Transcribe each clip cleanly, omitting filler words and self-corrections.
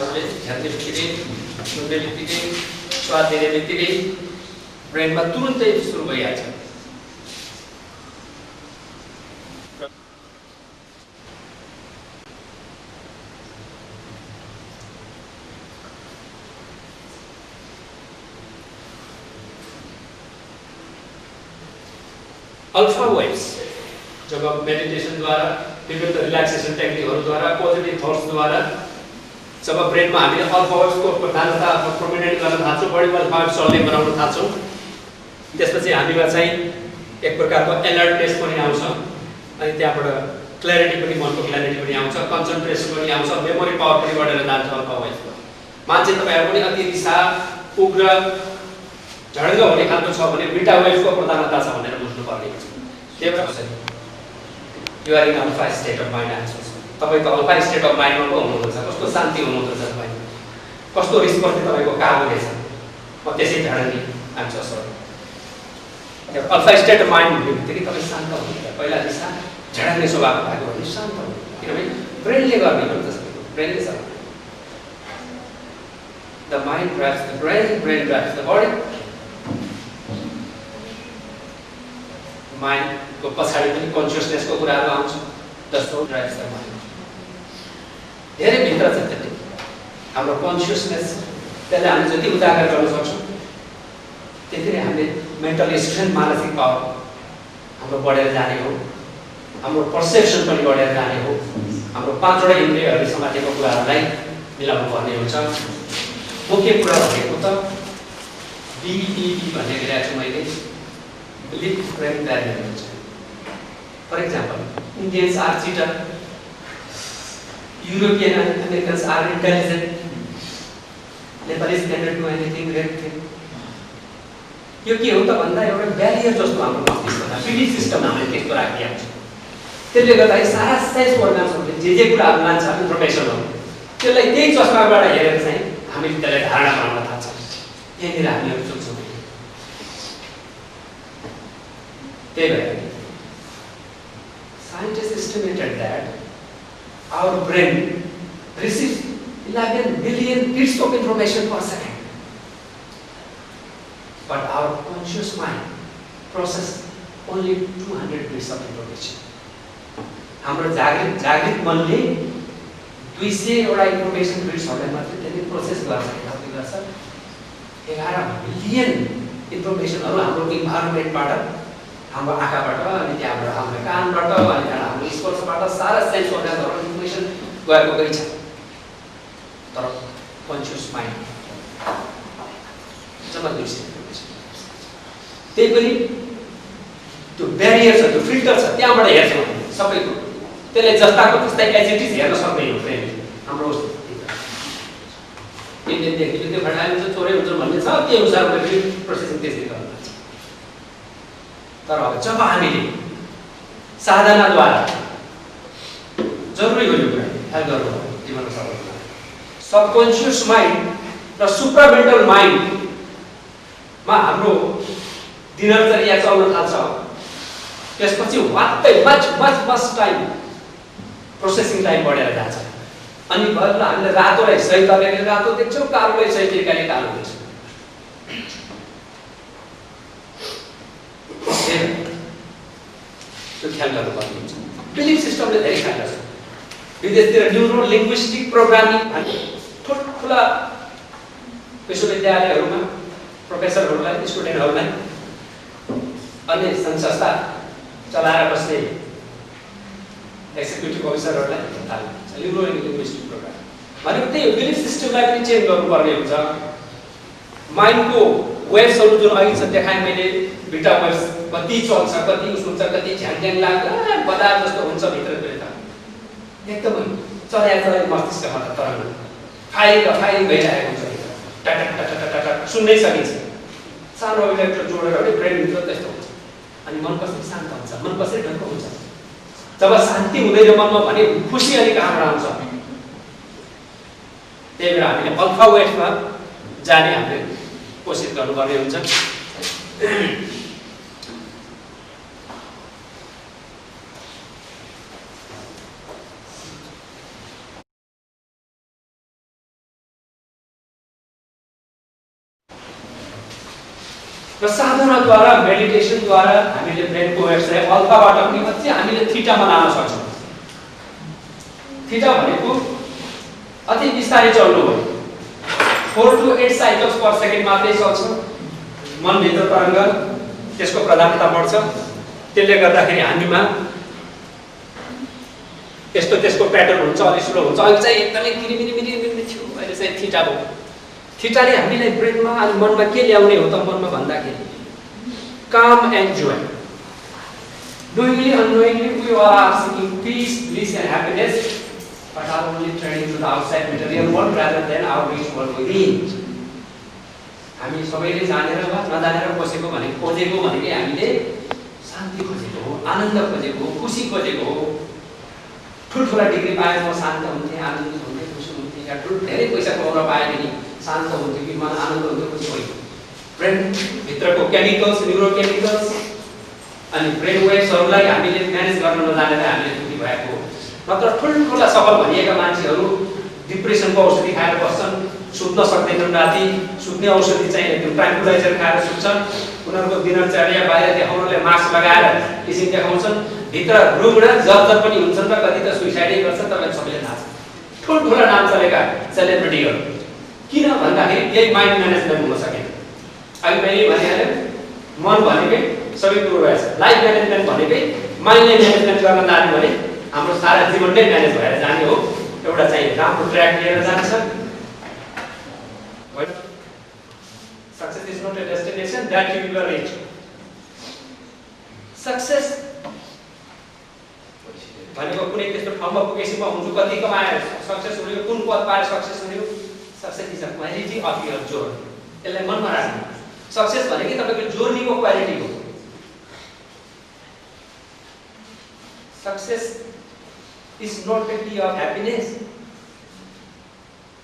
हजुरहरूले हेर्ने बित्तिकै सुन्ने बित्तिकै स्वाद लिने बित्तिकै ब्रेनमा तुरुन्तै सुरु भइहाल्छ। अल्फा वेव्स जब मेडिटेशन द्वारा विभिन्न रिलैक्सेसन टेक्निकहरुद्वारा पोजिटिभ थट्स द्वारा जब ब्रेनमा हामीले अल्फा वेव्सको प्रधानता प्रोमिनेन्ट गर्न थाल्छौं, बढी अल्फा वेव्स चल्ने बनाउन थाल्छौं, त्यसपछि हामीमा चाहिँ एक प्रकारको एलर्टनेस पनि आउँछ अनि त्यहाँबाट क्ल्यारिटी पनि, मनको क्ल्यारिटी पनि आउँछ, कन्सन्ट्रेसन पनि आउँछ, मेमोरी पावर पनि बढेर जान्छ अल्फा वेव्समा। मान्छे तपाईहरु पनि अति रिसा, उग्र, झडङ्ग हुने खालको छ भने बीटा वेव्सको प्रधानता छ भनेर बुझ्नुपर्ने हुन्छ। त्यही भएर you are in alpha state of mind answers. तपाईको अल्फा स्टेट अफ माइन्डमा पो हुनुहुन्छ, कस्तो शान्ति हुनुहुन्छ तपाई, कस्तो रिसप्रति तपाईको काबु रहेछ, म त्यसै झडङ्गी आन्सर्स हो। अल्फा स्टेट अफ माइन्ड हुने बित्तिकै तपाई शान्त हुनुहुन्छ। पहिला रिसा झडङ्गे स्वभाव भएको भने शान्त हुनुहुन्छ, किनभने ब्रेनले गर्ने हो त्यसको, ब्रेनले छ। The mind drives the brain, brain drives the body. Mind को पछाडी पनि कन्सियसनेस को कुराहरु आउँछ। The soul drives the mind. धेरै भित्र छ त्यो हाम्रो कन्सियसनेस, त्यसले हामी जति उजागर गर्न सक्छौं त्यति नै हामीले मेन्टल स्ट्रेन्थ, मानसिक पावर हाम्रो बढेर जाने हो, हाम्रो पर्सेप्सन पनि बढेर जाने हो, हाम्रो पाँचवटा इन्द्रियहरुले समातेको कुराहरुलाई मिलाउनु पर्ने हुन्छ। मुख्य कुरा भनेको त BED भन्ने गरेको छु मैले, बिलिफ ब्रेन ब्यारियर हुन्छ। For example, Indians are cheater, European and Americans are intelligent, Nepalese cannot do anything great thing. यो के हो त भन्दा एउटा ब्यारियर जस्तो हाम्रो मस्तिष्कमा बिलिफ सिस्टम हामीले त्यस्तो राखिएको छ। त्यसले गर्दा सारा साइन्स प्रोग्राम्सहरुले जे कुराहरु लान्छ इन्फर्मेसनहरु, त्यसलाई त्यही चस्माबाट हेरेर चाहिँ हामीले त्यसलाई धारणा बनाउन थाल्छौँ। यहाँनिर हामीहरू सोच्छौँ। त्यही भएर scientists estimated that our brain receives 11 billion bits of information per second, but our conscious mind processes only 200 bits of information. हाम्रो जागृत मनले 200 वटा इन्फर्मेसन बिट्सहरुलाई मात्र त्यसले प्रोसेस गर्छ, कति गर्छ 11 बिलियन इन्फर्मेसनहरु हाम्रो इन्भाइरोमेन्टबाट, हाम्रो आँखाबाट, अनि त्यहाँबाट हाम्रो कानबाट, अनि त्यहाँबाट हाम्रो स्पर्शबाट सारा सेन्स अर्गनहरु इन्फर्मेसन गएको गई छ। तर कन्सियस माइन्ड जम्मा 200 इन्फर्मेसन, त्यही पनि त्यो ब्यारियर छ, त्यो फिल्टर छ, त्यहाँबाट हेर्छौँ सबैको, त्यसले जस्ताको त्यस्तै एज इट इज हेर्न सक्दैन ब्रेन हाम्रो। इन्डियन देखिले त्यो घटाइ हुन्छ, चोरै हुन्छ भन्ने छ, त्यो अनुसार मैले प्रोसेसिङ त्यसरी गर्न लाग्छ। तर अब जब हामीले साधनाद्वारा, जरुरी हो यो कुरा ख्याल गर्नु जीवनमा सबैमा, सबकन्सियस माइन्ड र सुप्रामेन्टल माइन्डमा हाम्रो दिनचर्या चल्न थाल्छ। त्यसपछि वात्तै मच टाइम प्रोसेसिङ टाइम बढेर जान्छ। अनि बल्ल हामीले रातोलाई सही तरिकाले रातो देख्छौँ, कालोलाई सही तरिकाले कालो देख्छौँ। त्यो ख्याल गर्नुपर्ने हुन्छ। बिलिफ सिस्टमले धेरै ख्याल गर्छ। विदेशतिर न्यूरो लिङ्ग्विस्टिक प्रोग्रामिङ भन्ने ठुला विश्वविद्यालयहरूमा प्रोफेसरहरूलाई, स्टुडेन्टहरूलाई, अन्य संस्था चलाएर बस्ने एक्जिक्युटिभ अफिसरहरूलाई थाल्छ न्यूरो लिङ्ग्विस्टिक प्रोग्राम भनेको त्यही हो। बिलिफ सिस्टमलाई पनि चेन्ज गर्नुपर्ने हुन्छ। माइन्डको वेव्सहरू जुन अघि छ देखाएँ मैले, बीटा वेव्स कति चल्छ, कति हुन्छ, कति झ्याङझ्याङ लाग्छ, बदार जस्तो हुन्छ भित्रभित्र त एकदमै चलाइ मस्तिष्कमा त तरङ्ग फाइरिङ भइरहेको हुन्छ, टटक सुन्नै सकिन्छ। सानो इलेक्ट्रोड जोडेर भने ब्रेनभित्र त्यस्तो हुन्छ। अनि मन कसरी शान्त हुन्छ, मन कसरी ढङ्ग हुन्छ। जब शान्ति हुँदैन मनमा भने खुसी अलिक कहाँबाट आउँछ। त्यही भएर हामीले अल्फा वेव्समा जाने हामीले कोसिस गर्नुपर्ने हुन्छ। र साधनाद्वारा मेडिटेसनद्वारा हामीले ब्रेनको वेभ्सलाई अल्फाबाट पनि अझै हामीले थीटामा लान सक्छौँ। थीटा भनेको अति बिस्तारै चल्नु हो, 4 to 8 साइकल्स पर सेकेन्ड मात्रै चल्छ। मनभित्र तरङ्ग त्यसको प्रधानता बढ्छ, त्यसले गर्दाखेरि हामीमा यस्तो त्यसको प्याटर्न हुन्छ, अलि स्लो हुन्छ। अहिले चाहिँ एकदमै किरिमिरिमिरिमिरि थियो, अहिले चाहिँ थीटा भयो। थीटाले हामीलाई ब्रेनमा अनि मनमा के ल्याउने हो त? मनमा भन्दाखेरि काम and Joy. Knowingly, unknowingly, we all are seeking peace, bliss and happiness, but are only turning to the outside material world rather than our rich world within. हामी सबैले जानेर वा नजानेर बसेको भनेको खोजेको भनेकै हामीले शान्ति खोजेको हो, आनन्द खोजेको हो, खुसी खोजेको हो। ठुल्ठुला डिग्री पाएर म शान्त हुन्थेँ, आनन्दित हुन्थेँ, खुसी हुन्थेँ, या धेरै पैसा कमाउन पाएदेखि शान्त हुन्थ्यो कि मन आनन्द हुन्थ्यो, खुसी भयो। ब्रेन भित्रको केमिकल्स, न्युरोकेमिकल्स अनि ब्रेन वेभ्सहरूलाई हामीले म्यानेज गर्न नजानेर हामीले दुखी भएको हो। नत्र ठुल्ठुला सफल भनिएका मान्छेहरू डिप्रेसनको औषधि खाएर बस्छन्, सुत्न सक्दैनन्, राति सुत्ने औषधि चाहिँ एकदम ट्रान्कुलाइजर खाएर सुत्छन्। उनीहरूको दिनचर्या बाहिर देखाउनले मास्क लगाएर किसिम देखाउँछन्, भित्र रुग्ण जब पनि हुन्छन् र कति त सुइसाइडै गर्छन्। तपाईँले सबैले थाहा छ ठुल्ठुला नाम चलेका सेलिब्रिटीहरू। किन भन्दाखेरि यही माइन्ड म्यानेजमेन्ट हुन सकेन। अहिले मैले भनिहालेँ, मन भनेकै सबै कुरो रहेछ। लाइफ म्यानेजमेन्ट भनेकै माइन्डले म्यानेजमेन्ट गर्न जाने भने हाम्रो सारा जीवन नै म्यानेज भएर जाने हो। एउटा चाहिँ राम्रो ट्र्याक लिएर जान्छ। Success is not a destination that you will reach. Success भनेको कुनै त्यस्तो ठाउँमा पुगेपछि म हुन्छु, कति कमाएर सक्सेस हुने, कुन पद पाएर सक्सेस हुने हो। Success is a quality of your journey. यसलाई मनमा राख्नु। सक्सेस भनेको तपाईँको जोर्नीको क्वालिटी हो। Success is not the key of happiness,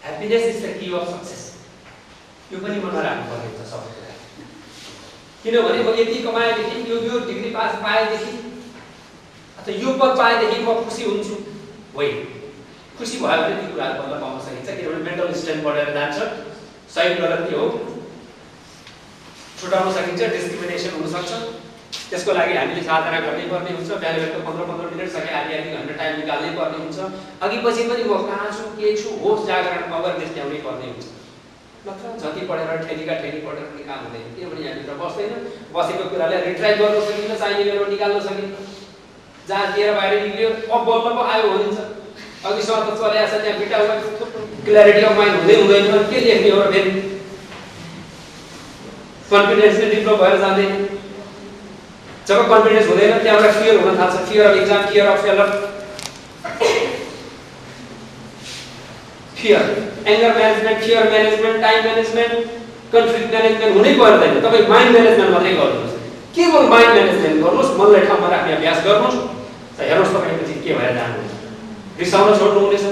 happiness is the key of success. यो पनि मनमा राख्नुपर्ने हुन्छ सबै कुरा। किनभने म यति कमाएदेखि, यो डिग्री पास पाएदेखि अथवा यो पद पाएदेखि म खुसी हुन्छु होइन। खुसी भयो भने ती कुराहरू बल्ल पाउन सकिन्छ, किनभने मेन्टल स्ट्रेन्थ बढेर जान्छ। सही गलत के हो छुटाउन सकिन्छ, डिस्क्रिमिनेसन हुनसक्छ। त्यसको लागि हामीले साधना गर्नै पर्ने हुन्छ। बिहान 15-15 मिनट सके आधी घन्टा टाइम निकाल्नै पर्ने हुन्छ। अघि पछि पनि म कहाँ छु, के छु, होस जागरण अवेरनेस ल्याउनै पर्ने हुन्छ। नत्र जति पढेर ठेलीका ठेली पढेर पनि काम हुँदैन, किनभने यहाँभित्र बस्दैन। बसेको कुरालाई रिट्राइभ गर्न सकिन्छ, चाहिने बेलामा निकाल्न सकिन्छ। जहाँ दिएर बाहिर निक्लियो अब बल्ल पो आयो भनिन्छ। अघिसम्म त चलेको छ, त्यहाँ बिटा क्ल्यारिटी अफ माइन्ड हुँदैन, के लेख्ने हो र फेरि कन्फिडेन्स नै डेभलप भएर जाँदैन। जब कन्फिडेन्स हुँदैन त्यहाँबाट फियर हुन थाल्छ, fear of exam, fear of failure, fear, anger management, fear management, time management, conflict management हुनै पर्दैन। तपाईँ माइन्ड म्यानेजमेन्ट मात्रै गर्नुहोस्, केवल माइन्ड म्यानेजमेन्ट गर्नुहोस्, मनलाई ठाउँमा राख्ने अभ्यास गर्नुहोस्। हेर्नुहोस् तपाईँ पछि के भएर जानुहुन्छ। रिसाउन छोड्नु हुनेछ,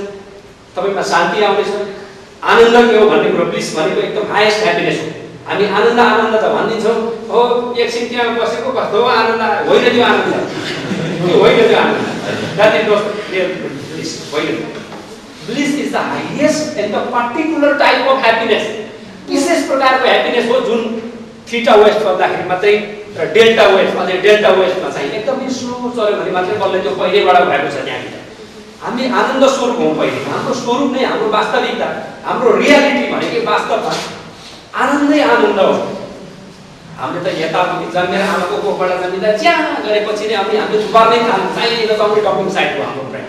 तपाईँमा शान्ति आउनेछ। आनन्द के हो भन्ने कुरो, ब्लिस भनेको एकदम हाइएस्ट ह्याप्पिनेस हो। हामी आनन्द आनन्द त भनिदिन्छौँ, हो एकछिन त्यहाँ बसेको कस्तो आनन्द आयो, होइन त्यो आनन्द, त्यो होइन त्यो आनन्द, that is not real bliss, होइन। Bliss is the highest and the particular type of happiness. विशेष प्रकारको ह्याप्पिनेस हो जुन थीटा वेव्स चल्दाखेरि मात्रै, डेल्टा वेव्स, अझै डेल्टा वेव्समा चाहिँ एकदमै स्लो चल्यो भने मात्रै बल्ल त्यो पहिलेबाट भएको छ। त्यहाँनिर हामी आनन्द स्वरूप हौँ। पहिले हाम्रो स्वरूप नै हाम्रो वास्तविकता, हाम्रो रियालिटी भनेकै वास्तवमा आनन्दै आनन्द हो। हामीले त यतापट्टि जन्मेर आमाको कोखबाट जन्मिँदा च्याँ गरेपछि नै हामीले थुपार्नै थाल्यौँ, चाहिने नचाउने टपिङ साइड हो हाम्रो ब्रेन।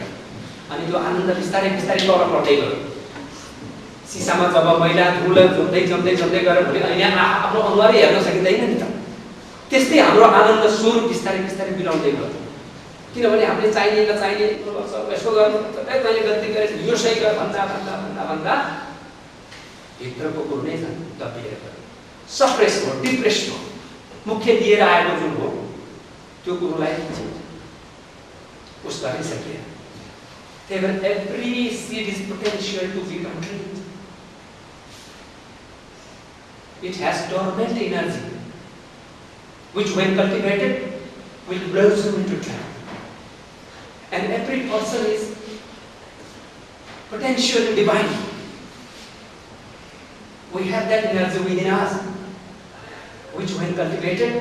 अनि त्यो आनन्द बिस्तारै बिस्तारै तल बढ्दै गयो। सिसामा जब मैला धुल जम्दै जम्दै जम्दै गयो भने अहिले आफ्नो अनुहारै हेर्न सकिँदैन नि त। त्यस्तै हाम्रो आनन्द स्वरूप बिस्तारै बिस्तारै बिलाउँदै गयो। किनभने हामीले चाहिने नचाहिने यसो गर्नु, तैँले गल्ती गरेछ, यो सही गर भन्दा भन्दा भन्दा भन्दा भित्रको कुरो नै दबिएर गयो, सप्रेस हो, डिप्रेस हो। मुख्य लिएर आएको जुन हो त्यो कुरोलाई उस गर्न सकिएन। त्यही भएर every seed is potential to become tree. It has dormant energy, which when cultivated will blossom into tree. And every person is potentially divine. We have that energy within us. which when cultivated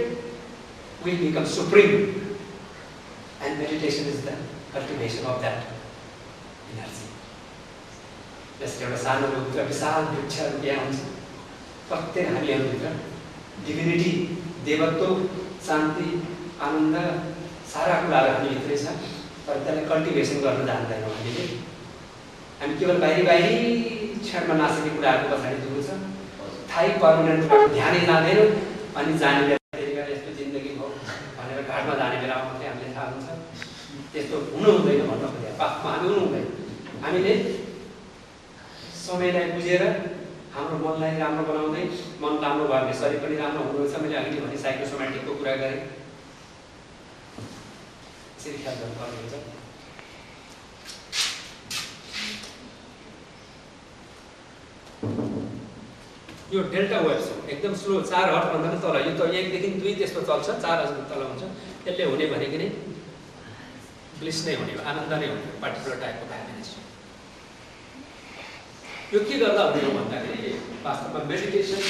will become supreme, and meditation is the cultivation of that energy. जसले एउटा सानो रुखका विशाल वृक्षहरू त्यहाँ हुन्छ, प्रत्येक हामीहरूभित्र डिभिनिटी, देवत्व, शान्ति, आनन्द सारा कुराहरू हामीभित्रै छ, तर त्यसलाई कल्टिभेसन गर्न जान्दैनौँ हामीले। हामी केवल बाहिरी क्षणमा नासेको कुराहरूको पछाडि दुःख छ, थाहै पर्मानेन्ट ध्यानै जाँदैनौँ, अनि जाने बेला यस्तो जिन्दगी हो भनेर घाटमा जाने बेलामा मात्रै हामीले थाहा हुन्छ। त्यस्तो हुनु हुँदैन भन्न खोजेको, वास्तवमा हामी हुनु हुँदैन। हामीले समयलाई बुझेर हाम्रो मनलाई राम्रो बनाउँदै, मन राम्रो भयो भने शरीर पनि राम्रो हुनुहुन्छ। मैले अघि भने साइकोसोमेटिकको कुरा गरेँ, यसरी ख्याल गर्नुपर्ने हुन्छ। यो डेल्टा वेभ छ, एकदम स्लो, 4 हर्टभन्दा पनि तल। यो त 1 देखि 2 त्यस्तो चल्छ, 4 हर्टभन्दा तल हुन्छ। त्यसले हुने भनेको नै ब्लिस नै हुने, आनन्द नै हुने, पार्टिकुलर टाइपको ह्याप्पिनेस। यो के गर्दा हुने हो भन्दाखेरि वास्तवमा मेडिटेसन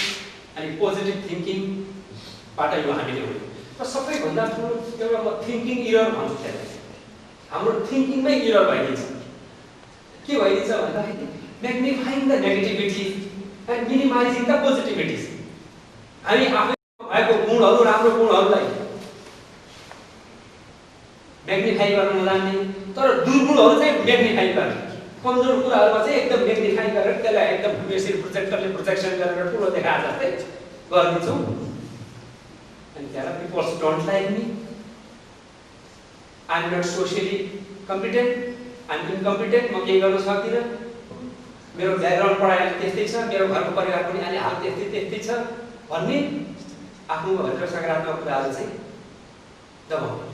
अनि पोजिटिभ थिङ्किङबाट यो हामीले हुने। र सबैभन्दा ठुलो एउटा म थिङ्किङ इरर भन्छु त्यसलाई, हाम्रो थिङ्किङमै इरर भइदिन्छ। के भइदिन्छ भन्दाखेरि magnifying the negativity and minimizing the positivities. हामी आफै भएको गुणहरू, राम्रो गुणहरूलाई म्याग्निफाई गर्न नजान्ने, तर दुर्गुणहरू चाहिँ म्याग्निफाई गर्ने, कमजोर कुराहरूमा चाहिँ एकदम म्याग्निफाई गरेर त्यसलाई एकदम यसरी प्रोजेक्टरले प्रोजेक्सन गरेर ठुलो देखाए जस्तै गरिदिन्छौँ। अनि त्यसलाई peoples don't like me, I am not socially competent, I am incompetent, म केही गर्न सक्दिनँ, मेरो ब्याकग्राउन्ड पढाइ त्यस्तै छ, मेरो घरको परिवार पनि अहिले हाल त्यस्तै छ भन्ने आफ्नो भित्र सकारात्मक कुराहरू चाहिँ दबाउनु,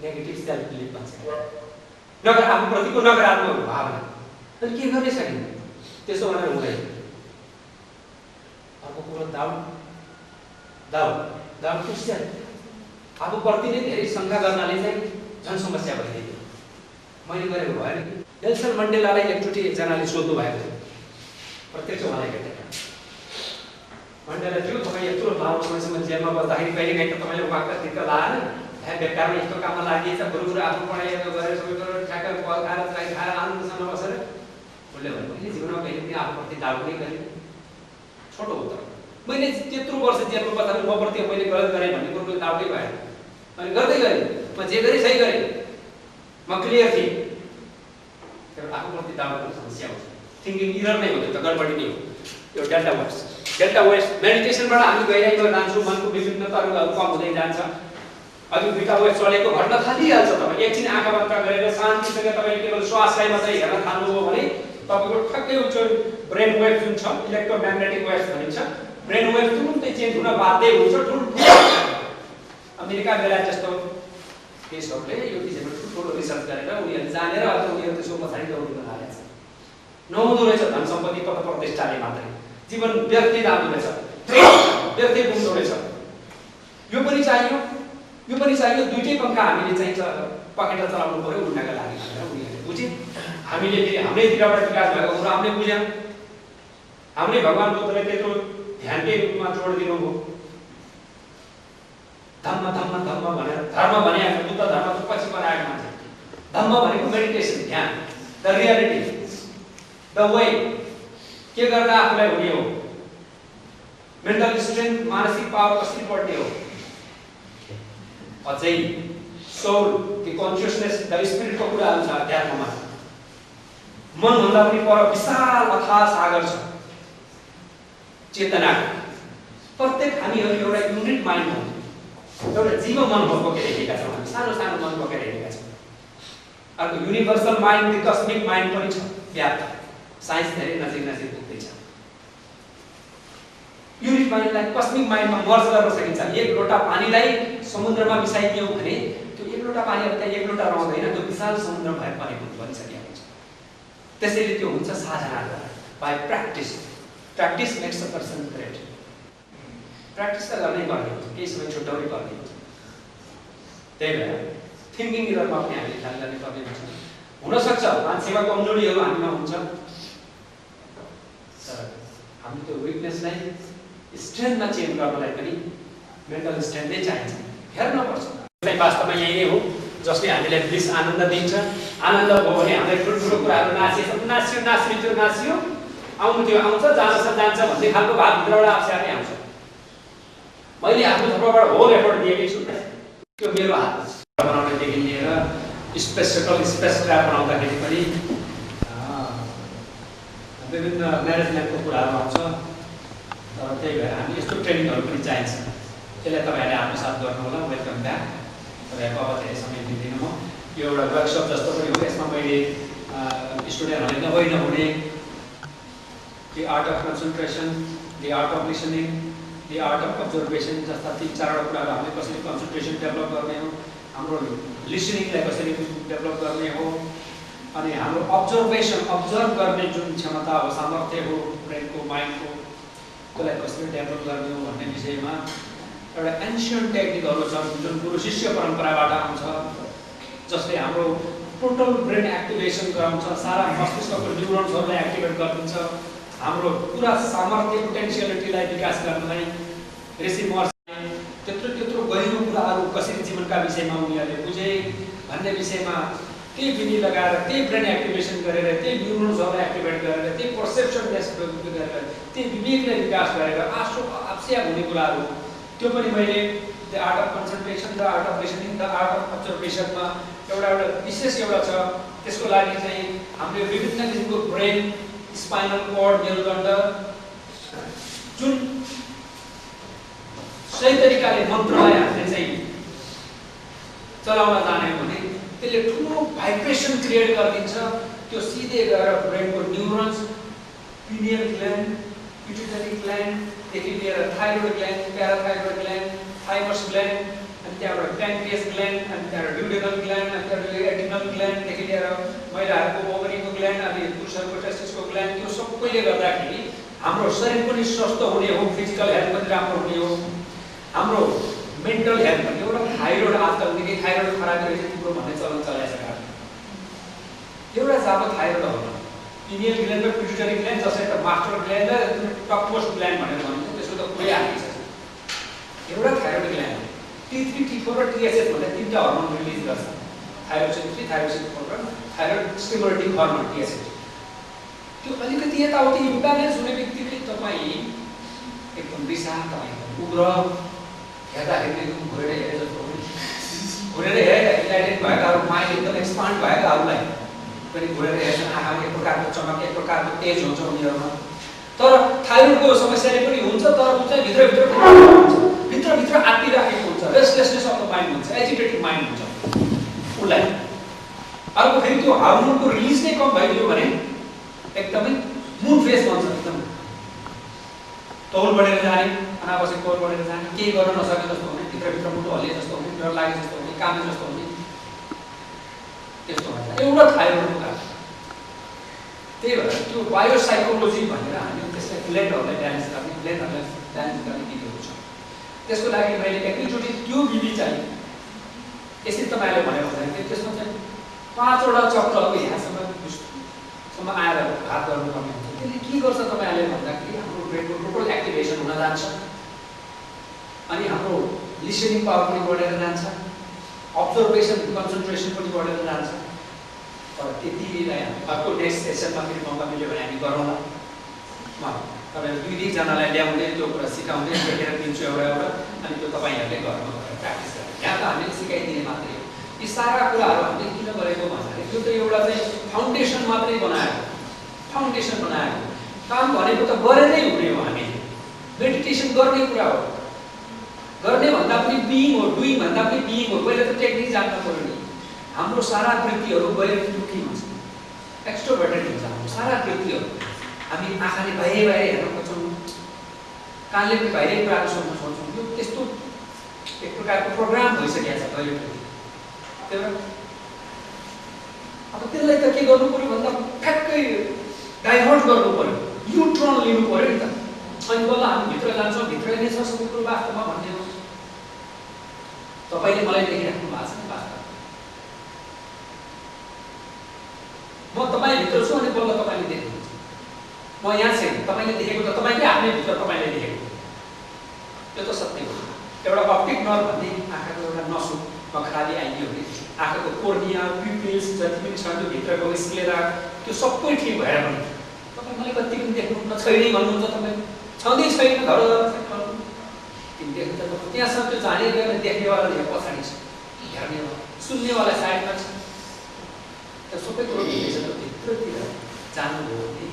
नेगेटिभ सेल्फ बिलिफ भन्छ, आफूप्रतिको नकारात्मक भावना। अनि के गर्ने सकिन्छ त्यसो भनेर हुँदैन। अर्को कुरो डाउट क्वेसन, आफूप्रति नै धेरै शङ्का गर्नाले चाहिँ झन् समस्या भइदियो। मैले गरेको भएन कि नेल्सन मण्डेलालाई एकचोटि एकजनाले सोध्नु भएको थियो, प्रत्यक्ष उहाँलाई भेटेका। मण्डेला थियो, तपाईँ यत्रो लामो समयसम्म जेलमा बस्दाखेरि कहिलेकाहीँ त तपाईँले वाक्क तिर्क लाएन, बेकारमा यस्तो काममा लागिएछ, गुरुगुरु आफ्नो पढाइ गरेर सबै गरेर ठ्याक्क खाएर आनन्दसँग बसेर उसले भन्नु, मैले जीवनमा कहिले पनि आफूप्रति डाउट नै गरेँ। छोटो उत्तर, मैले त्यत्रो वर्ष जेलमा बस्दाखेरि मप्रति मैले गलत गरेँ भन्ने कुरोले डाउटै भएन। अनि गर्दै गरेँ, म जे गरेँ सही गरेँ, म क्लियर थिएँ। तर आफूप्रति डाउट गर्ने समस्या हुन्छ, थिङ्किङ इरर नै हो, त्यो त गडबडी नै हो। यो डेल्टा वेभ मेडिटेसनबाट हामी गहिराइमा जान्छौँ, मनको विभिन्न तरुहरू कम हुँदै जान्छ। अघि बिटा वेभ चलेको घट्न थालिहाल्छ। तपाईँ एकछिन आँखा बन्द गरेर शान्तिसँग तपाईँले केवल श्वासलाई मात्रै हेर्न थाल्नुभयो भने तपाईँको ठक्कै उच्च ब्रेन वेभ जुन छ, इलेक्ट्रोम्याग्नेटिक वेभ भनिन्छ, ब्रेन वेभ तुरुन्तै चेन्ज हुन बाध्य हुन्छ। अमेरिका बेला जस्तो देशहरूले यो विषयमा ठुल्ठुलो रिसर्च गरेर उनीहरूले जानेर अथवा उनीहरू त्यसको पछाडि दौडिन थालेछ। नहुँदो रहेछ धन सम्पत्ति पद प्रतिष्ठाले मात्रै, जीवन व्यक्ति जाँदो रहेछ, व्यक्ति पुग्दो रहेछ। यो पनि चाहियो, दुईटै पङ्खा हामीले चाहिँ पकेटमा चलाउनु पर्यो उड्नका लागि भनेर उनीहरूले बुझे। हामीले हाम्रैतिरबाट विकास भएको कुरो हामीले बुझ्यौँ। हाम्रै भगवान बुद्धले त्यत्रो ध्यानकै रूपमा जोड दिनुभयो। धम्म भनेर, धर्म भने बुद्ध धर्म त पछि बनाएको मान्छे, धम्म भनेको मेडिटेसन, ध्यान, द रियालिटी, द वे, के गर्दा आफूलाई हुने हो, मेन्टल स्ट्रेन्थ, मानसिक पावर कसरी बढ्ने हो, अझै सोल, कि कन्सियसनेस, द स्पिरिटको कुराहरू छ अध्यात्ममा। मनभन्दा पनि पर विशाल अथाह सागर छ चेतना। प्रत्येक हामीहरू एउटा युनिट माइन्ड हो, एउटा जीव मन बोकेर हिँडेका छौँ, हामी सानो सानो मन बोकेर हिँडेका छौँ। अर्को युनिभर्सल माइन्ड, कस्मिक माइन्ड पनि छ व्याप्त। साइन्स धेरै नजिक पुग्दैछ। युनिट माइन्डलाई कस्मिक माइन्डमा मर्ज गर्न सकिन्छ। एक लोटा पानीलाई समुद्रमा मिसाइदियौँ भने त्यो एक लोटा पानी अब त्यहाँ एक लोटा रहँदैन, त्यो विशाल समुद्र भएर परेको बनिसकेको हुन्छ। त्यसैले त्यो हुन्छ साधनाद्वारा, by practice. Practice makes a person great. Practice त गर्नै पर्ने हुन्छ, केही समय छुट्याउनै पर्ने हुन्छ। त्यही भएर थिङ्किङ इररमा पनि हामीले ख्याल गर्ने पर्ने हुन्छ। हुनसक्छ मान्छेमा कमजोरीहरू हामीमा हुन्छ, तर हामीले त्यो विकनेसलाई स्ट्रेन्थमा चेन्ज गर्नलाई पनि मेन्टल स्ट्रेन्थै चाहिन्छ, हेर्नुपर्छ। चाहिँ वास्तवमा यही नै हो जसले हामीलाई ब्लिस आनन्द दिन्छ। आनन्द भयो भने हामीलाई ठुल्ठुलो कुराहरू नासियो आउनु त्यो आउँछ, जान्छ भन्ने खालको भावभित्रबाट आफै आउँछ। मैले आफ्नो तर्फबाट होल एफर्ट दिएकै छु, त्यो मेरो हातमा छ। बनाउनेदेखि लिएर स्पेस क्राफ्ट बनाउँदाखेरि पनि विभिन्न म्यानेजमेन्टको कुराहरू आउँछ। तर त्यही भएर हामी यस्तो ट्रेनिङहरू पनि चाहिन्छ, त्यसलाई तपाईँहरूले आत्मसात गर्नु होला। Welcome back. तपाईँहरूको अब धेरै समय दिँदैन म। यो एउटा वर्कसप जस्तो पनि हो, यसमा मैले स्टुडेन्टहरूले नहुने the art of concentration, the art of listening, the art of observation जस्ता 3-4वटा कुराहरू हामीले कसरी कन्सन्ट्रेसन डेभलप गर्ने हो, हाम्रो लिसनिङलाई कसरी डेभलप गर्ने हो, अनि हाम्रो अब्जर्भ गर्ने जुन क्षमता हो, सामर्थ्य हो ब्रेनको, माइन्डको, त्यसलाई कसरी डेभलप गर्ने हो भन्ने विषयमा एउटा एन्सियन्ट टेक्निकहरू छन् जुन गुरु शिष्य परम्पराबाट आउँछ, जसले हाम्रो टोटल ब्रेन एक्टिभेसन गराउँछ, सारा मस्तिष्कको न्युरोन्सहरूलाई एक्टिभेट गरिदिन्छ, हाम्रो पुरा सामर्थ्य पोटेन्सियलिटीलाई विकास गर्नलाई। ऋषि महर्षिले त्यत्रो गहिरो कुराहरू कसरी जीवनका विषयमा उनीहरूले बुझे भन्ने विषयमा त्यही विधि लगाएर, त्यही ब्रेन एक्टिभेसन गरेर, त्यही न्युरोन्सहरूलाई एक्टिभेट गरेर, त्यही पर्सेप्सन गरेर, त्यही विवेकलाई विकास गरेर आफसे हुने कुराहरू, त्यो पनि मैले the art of concentration, the art of listening, the art of अब्जर्भेसनमा एउटा विशेष एउटा छ। त्यसको लागि चाहिँ हामीले विभिन्न किसिमको ब्रेन, स्पाइनल कर्ड, मेरुदण्ड जुन सही तरिकाले मन्त्रलाई हामीले चाहिँ चलाउन जान्यौँ भने त्यसले ठुलो भाइब्रेसन क्रिएट गरिदिन्छ। त्यो सिधै गएर ब्रेनको न्युरोन्स, पिनियल ग्ल्यान्ड, पिट्युटरी ग्ल्यान्डदेखि लिएर thyroid gland, parathyroid gland, thymus gland, अनि त्यहाँबाट प्यान्क्रियस ग्ल्यान्ड, अनि त्यहाँबाट ड्युडेनल ग्ल्यान्ड, अनि त्यहाँबाट एड्रिनल ग्ल्यान्डदेखि लिएर महिलाहरूको ओभरीको ग्ल्यान्ड, अनि पुरुषहरूको टेस्टिसको ग्ल्यान्ड, त्यो सबैले गर्दाखेरि हाम्रो शरीर पनि स्वस्थ हुने हो, फिजिकल हेल्थ पनि राम्रो हुने हो, हाम्रो मेन्टल हेल्थ पनि। एउटा थाइरोइड आजकल निकै थाइरोइड खराबी रहेछ तिम्रो भन्ने चलन चलाइछ। एउटा जाबो थाइरोइड हो, पिनियल ग्ल्यान्ड र पिट्युटरी ग्ल्यान्ड, जसलाई त मास्टर ग्ल्यान्ड र टपमोस्ट ग्ल्यान्ड भनेर भनिन्छ, त्यसको त कुरै आएको छ। एउटा थाइरोइड ग्ल्यान्ड T3, T4 र TSH भन्ने 3टा हर्मोन रिलिज गर्छ। थाइरोक्सिन 3, थाइरोक्सिन 4 र थाइरोइड स्टिमुलेटिङ हर्मोन TSH। त्यो अलिकति यताउति इम्ब्यालेन्स हुने बित्तिकै तपाईँ एकदम रिसा, तपाईँ उग्र, हेर्दाखेरि एकदम घुरेर हेरे जस्तो हो। घुरेर हेरेर इलाइटेड भएकाहरू, माइन्ड एकदम एक्सपान्ड भएकाहरूलाई पनि घुरेर हेर्छन्, आँखामा एक प्रकारको चमक, एक प्रकारको तेज हुन्छ उनीहरूमा। तर थाइरोइडको समस्याले पनि हुन्छ, तर ऊ चाहिँ भित्रभित्र आत्तिराखेको हुन्छ, रेस्टलेसनेस अफ द माइन्ड हुन्छ, एजिटेटेड माइन्ड हुन्छ उसलाई। अर्को फेरि त्यो हार्मोनको रिलिज नै कम भइदियो भने एकदमै मुड फ्रेस बन्छ, एकदम तौल बढेर जाने, अनावश्यक तौल बढेर जाने, केही गर्न नसके जस्तो हुने, भित्रभित्र मुटु हल्लिए जस्तो हुने, डर लागे जस्तो हुने, कामे जस्तो हुने, त्यस्तो हुन्छ एउटा थाइरोइडको कारण। त्यही भएर त्यो बायोसाइकोलोजी भनेर हामी त्यसलाई ब्लेन्डहरूलाई ब्यालेन्स गर्ने विधिहरू छ। त्यसको लागि मैले एकैचोटि त्यो विधि चाहिँ यसरी तपाईँले भनेर भन्दाखेरि त्यसमा चाहिँ 5वटा चक्रहरू यहाँसम्म आएर घात गर्नुपर्ने हुन्छ। त्यसले के गर्छ तपाईँहरूले भन्दाखेरि हाम्रो ब्रेनको टोटल एक्टिभेसन हुन जान्छ, अनि हाम्रो लिसनिङ पावर पनि बढेर जान्छ, अब्जर्भेसन कन्सन्ट्रेसन पनि बढेर जान्छ। तर त्यतिलाई हामी अर्को नेक्स्ट सेसनमा फेरि मौका मिल्यो भने हामी गरौँला। म तपाईँहरू 2-3जनालाई ल्याउँदै त्यो कुरा सिकाउँदै लेखेर दिन्छु एउटा, अनि त्यो तपाईँहरूले घरमा गएर प्र्याक्टिस गर्नु। यहाँ त हामीले सिकाइदिने मात्रै हो। यी सारा कुराहरू हामीले किन गरेको भन्दाखेरि त्यो त एउटा चाहिँ फाउन्डेसन मात्रै बनाएको, काम भनेको त गरेरै हुने हो। हामी मेडिटेसन गर्ने कुरा हो, गर्ने भन्दा पनि बिइङ हो, डुइङ भन्दा पनि बिइङ हो। पहिले त टेक्निक जान्नु पर्यो नि। हाम्रो सारा वृत्तिहरू बहिर्मुखी हुन्छ, एक्स्ट्रोभर्टेड हुन्छ। हाम्रो सारा वृत्तिहरू हामी आँखाले बाहिर हेर्न खोज्छौँ, कानले पनि बाहिरै कुराहरू सुन्न खोज्छौँ। यो त्यस्तो एक प्रकारको प्रोग्राम भइसकेको छ कहिले पनि। त्यही भएर अब त्यसलाई त के गर्नु पर्यो भन्दा ठ्याक्कै डाइभर्ट गर्नु पर्यो, युट्रन लिनु पर्यो नि त। अनि बल्ल हामी भित्र जान्छौँ, भित्र नै छ सबै कुरो वास्तवमा भन्ने हो। तपाईँले मलाई देखिराख्नु भएको छ नि वास्तव, म तपाईँभित्र छु अनि बल्ल तपाईँले देख्नुहुन्छ। म यहाँ छैन, तपाईँले देखेको त तपाईँकै आफ्नै भित्र तपाईँले देखेको। त्यो त सत्य हो। एउटा अप्टिक नर्भ भन्ने आँखाको एउटा नसोमा खराबी आइदियो भने आँखाको कोर्निया, प्युपिल्स जति पनि छ त्यो भित्रको स्क्लेरा त्यो सबै ठिक भएर पनि तपाईँ मलाई कति पनि देख्नुहुन्न छैन भन्नुहुन्छ, तपाईँ छँदै छैन धरोधर तिमी देख्नु त त्यहाँसम्म त्यो जाने गएर देख्नेवाला यहाँ पछाडि छ, हेर्नेवाला सुन्नेवाला साइडमा छ। त्यो सबै कुरो भित्रतिर जानुभयो भने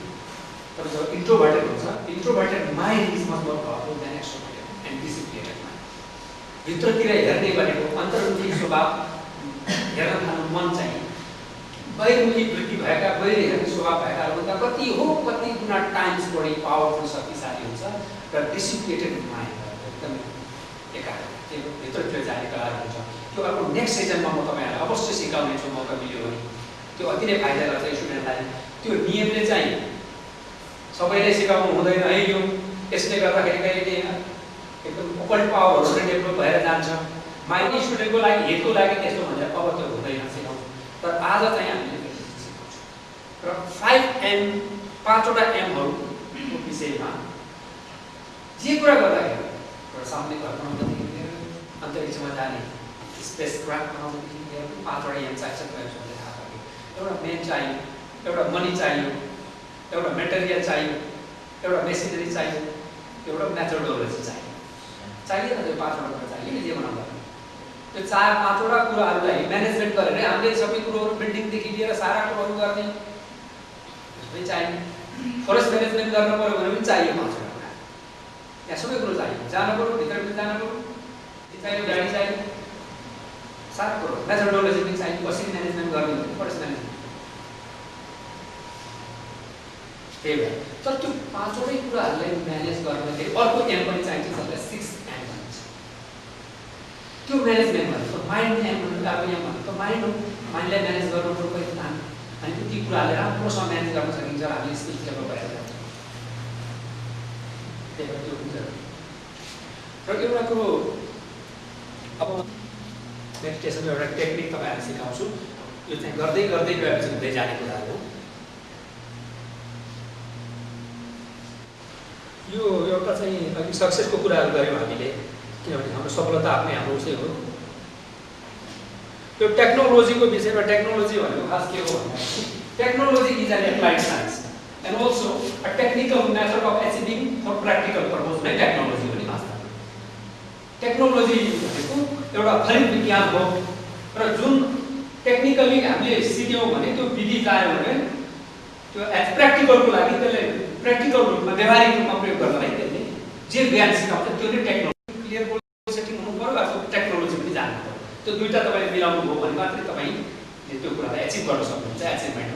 तपाईँ जब इन्ट्रोभर्टेड हुन्छ, introverted mind is much more powerful than extroverted and disciplinated mind. भित्रतिर हेर्ने भनेको अन्तर्मुखी स्वभाव हेर्न थाल्नु मन चाहिँ बहिर्मुखी वृत्ति भएका बहिर हेर्ने स्वभाव भएकाहरूभन्दा कति हो कति गुणा टाइम्स बढी पावरफुल शक्तिशाली हुन्छ र डिसिप्लिनेटेड माइन्ड एकदमै एकाग्र त्यो भित्रतिर जाने कलाहरू हुन्छ। त्यो अब नेक्स्ट सिजनमा म तपाईँहरूलाई अवश्य सिकाउने छु, मौका मिल्यो भने त्यो अति नै फाइदा गर्छ स्टुडेन्टलाई। त्यो नियमले चाहिँ सबैले सिकाउनु हुँदैन है, यो यसले गर्दाखेरि कहिले एकदम ओपन पावरहरू डेभलप भएर जान्छ। माइन्ड स्टुडेन्टको लागि हेतुको लागि त्यस्तो भनेर अब त्यो हुँदैन सिकाउनु। तर आज चाहिँ हामीले सिकाउँछौँ र 5M 5वटा एमहरूको विषयमा जे कुरा गर्दाखेरि एउटा सामने घर बनाउनदेखि लिएर अन्तरिक्षमा जाने स्पेस क्राफ्ट बनाउनदेखि लिएर 5वटा एम चाहिन्छ भनेर थाहा पायो। एउटा मेन चाहियो, एउटा मनी चाहियो, एउटा मेटेरियल चाहियो, एउटा मेसिनरी चाहियो, एउटा मेथोडोलोजी चाहियो। चाहियो न त्यो 5वटा कुरा चाहियो नि जे बनाउँदा। त्यो 4-5वटा कुराहरूलाई म्यानेजमेन्ट गरेर हामीले सबै कुरोहरू बिल्डिङदेखि लिएर सारा कुरोहरू गर्ने सबै चाहियो। फरेस्ट म्यानेजमेन्ट गर्न पर्यो भने पनि चाहियो 5वटा कुरा। यहाँ सबै कुरो चाहियो, जानु पर्यो, भित्र पनि जानु पर्यो, चाहियो गाडी चाहियो, सारा कुरो मेथोडोलोजी पनि चाहियो। कसरी म्यानेजमेन्ट गर्ने भने फरेस्ट म्यानेजमेन्ट त्यही भएर तर त्यो 5वटै कुराहरूलाई म्यानेज गर्दाखेरि अर्को एम पनि चाहिन्छ जसलाई 6M भन्छ। त्यो म्यानेजमेन्ट भनेको माइन्ड एम भनेको अब यहाँ भनेको माइन्ड हो। माइन्डलाई म्यानेज गर्नु पर्यो पहिला अनि ती कुराहरूले राम्रोसँग म्यानेज गर्न सकिन्छ हामीले स्किल्स डेभलप भएर जान्छ। त्यही भएर त्यो हुन्छ। र एउटा कुरो अब मेडिटेसनको एउटा टेक्निक तपाईँहरूलाई सिकाउँछु। यो चाहिँ गर्दै गर्दै गएपछि हुँदै जाने कुराहरू हो। यो एउटा चाहिँ अघि सक्सेसको कुराहरू गऱ्यौँ हामीले, किनभने हाम्रो सफलता आफ्नै हाम्रो उसै हो। यो टेक्नोलोजीको विषयमा टेक्नोलोजी भनेको खास के हो भन्दाखेरि technology is an applied science and also a technical method of achieving for practical purpose नै टेक्नोलोजी हो नि वास्तवमा। टेक्नोलोजी भनेको एउटा खरिद विज्ञान हो र जुन टेक्निकली हामीले सिक्यौँ भने त्यो विधि चाहियो भने त्यो एज प्र्याक्टिकलको लागि त्यसले प्र्याक्टिकल रूपमा व्यावहारिक रूपमा प्रयोग गर्नलाई त्यसले जे ज्ञान सिकाउँछ त्यो नै टेक्नोलोजी। क्लियर गोल सेटिङ हुनु पर्यो, अर्को टेक्नोलोजी पनि जानु पर्यो। त्यो दुईवटा तपाईँले मिलाउनु भयो भने मात्रै तपाईँले त्यो कुरालाई एचिभ गर्न सक्नुहुन्छ, एचिभमेन्ट